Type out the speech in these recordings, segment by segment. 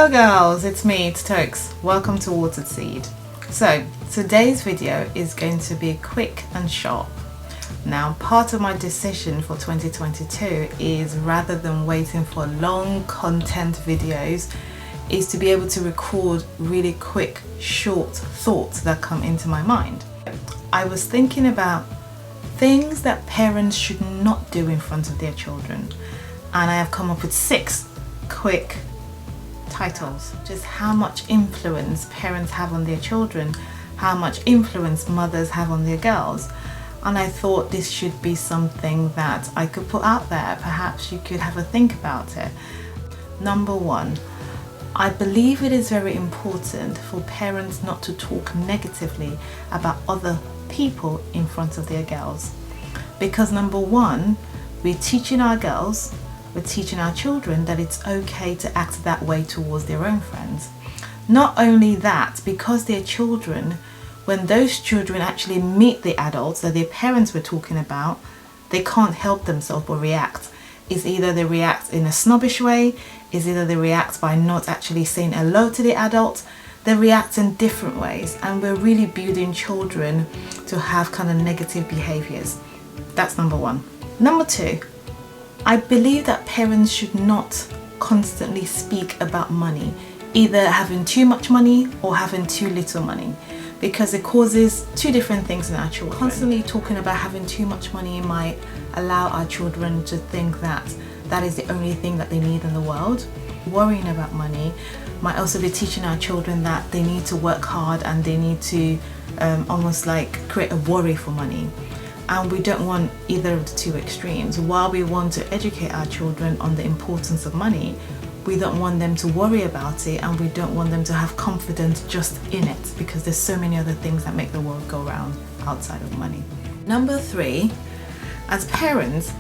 Hello girls, it's me, it's Tokes. Welcome to Watered Seed. So today's video is going to be quick and sharp. Now, part of my decision for 2022 is, rather than waiting for long content videos, is to be able to record really quick, short thoughts that come into my mind. I was thinking about things that parents should not do in front of their children, and I have come up with 6 quick titles. Just how much influence parents have on their children, how much influence mothers have on their girls. And I thought this should be something that I could put out there. Perhaps you could have a think about it. Number 1, I believe it is very important for parents not to talk negatively about other people in front of their girls. Because number 1, we're teaching our girls, we're teaching our children that it's okay to act that way towards their own friends. Not only that, because they're children, when those children actually meet the adults that their parents were talking about, they can't help themselves but react. It's either they react in a snobbish way, it's either they react by not actually saying hello to the adult. They react in different ways, and we're really building children to have kind of negative behaviours. That's number 1. Number 2, I believe that parents should not constantly speak about money, either having too much money or having too little money, because it causes 2 different things in our children. Constantly talking about having too much money might allow our children to think that that is the only thing that they need in the world. Worrying about money might also be teaching our children that they need to work hard and they need to almost like create a worry for money. And we don't want either of the 2 extremes. While we want to educate our children on the importance of money, we don't want them to worry about it, and we don't want them to have confidence just in it, because there's so many other things that make the world go round outside of money. Number 3, as parents,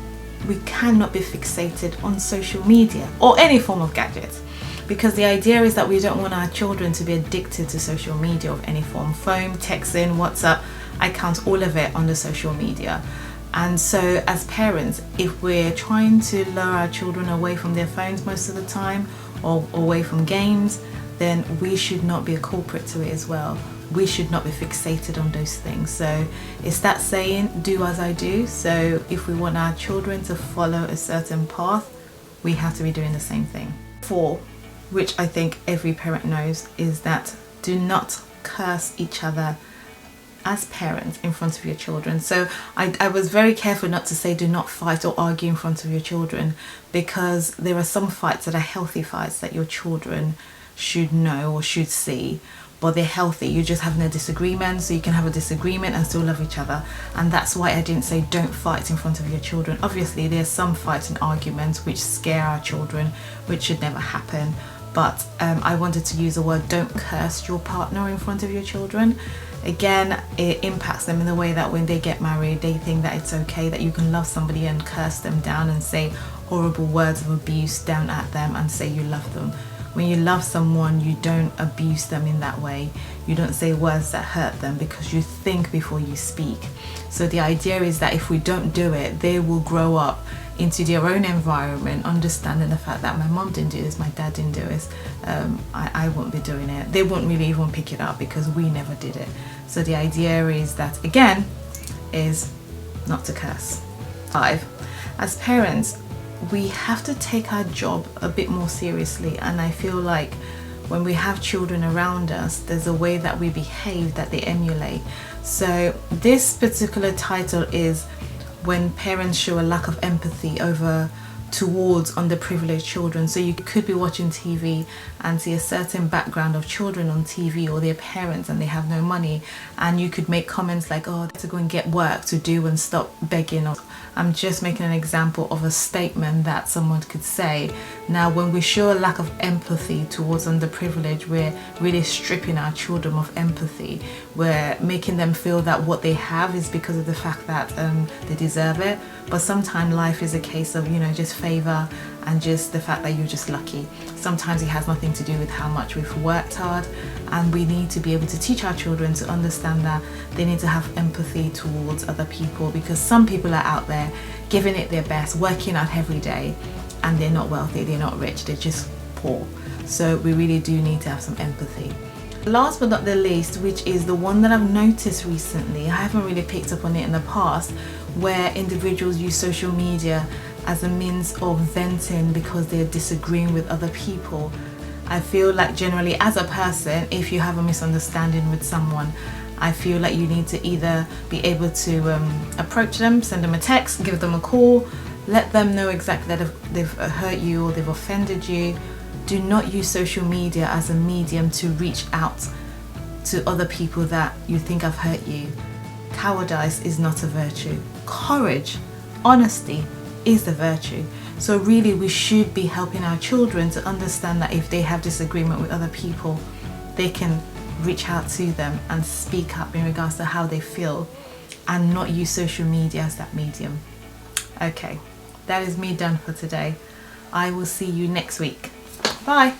we cannot be fixated on social media or any form of gadgets, because the idea is that we don't want our children to be addicted to social media of any form. Phone, texting, WhatsApp, I count all of it under social media. And so as parents, if we're trying to lure our children away from their phones most of the time, or away from games, then we should not be a culprit to it as well. We should not be fixated on those things. So it's that saying, do as I do. So if we want our children to follow a certain path, we have to be doing the same thing. 4, which I think every parent knows, is that do not curse each other as parents in front of your children. So I was very careful not to say do not fight or argue in front of your children, because there are some fights that are healthy fights that your children should know or should see, but they're healthy. You're just having a disagreement, so you can have a disagreement and still love each other. And that's why I didn't say don't fight in front of your children. Obviously there's some fights and arguments which scare our children, which should never happen, but I wanted to use the word don't curse your partner in front of your children. Again, it impacts them in the way that when they get married, they think that it's okay that you can love somebody and curse them down and say horrible words of abuse down at them and say you love them. When you love someone, you don't abuse them in that way. You don't say words that hurt them, because you think before you speak. So the idea is that if we don't do it, they will grow up into their own environment, understanding the fact that my mom didn't do this, my dad didn't do this, I won't be doing it. They won't really even pick it up because we never did it. So the idea is that, again, is not to curse. 5, as parents, we have to take our job a bit more seriously, and I feel like when we have children around us, there's a way that we behave that they emulate. So this particular title is when parents show a lack of empathy towards underprivileged children. So you could be watching TV and see a certain background of children on TV, or their parents, and they have no money, and you could make comments like, oh, to go and get work to do and stop begging. Or I'm just making an example of a statement that someone could say. Now, when we show a lack of empathy towards underprivileged, we're really stripping our children of empathy. We're making them feel that what they have is because of the fact that they deserve it. But sometimes life is a case of, just favour and just the fact that you're just lucky. Sometimes it has nothing to do with how much we've worked hard, and we need to be able to teach our children to understand that they need to have empathy towards other people, because some people are out there giving it their best, working out every day, and they're not wealthy, they're not rich, they're just poor. So we really do need to have some empathy. Last but not the least, which is the one that I've noticed recently, I haven't really picked up on it in the past, where individuals use social media as a means of venting because they're disagreeing with other people. I feel like generally as a person, if you have a misunderstanding with someone, I feel like you need to either be able to approach them, send them a text, give them a call, let them know exactly that they've hurt you or they've offended you. Do not use social media as a medium to reach out to other people that you think have hurt you. Cowardice is not a virtue. Courage, honesty is the virtue. So really we should be helping our children to understand that if they have disagreement with other people, they can reach out to them and speak up in regards to how they feel, and not use social media as that medium. Okay, that is me done for today. I will see you next week. Bye.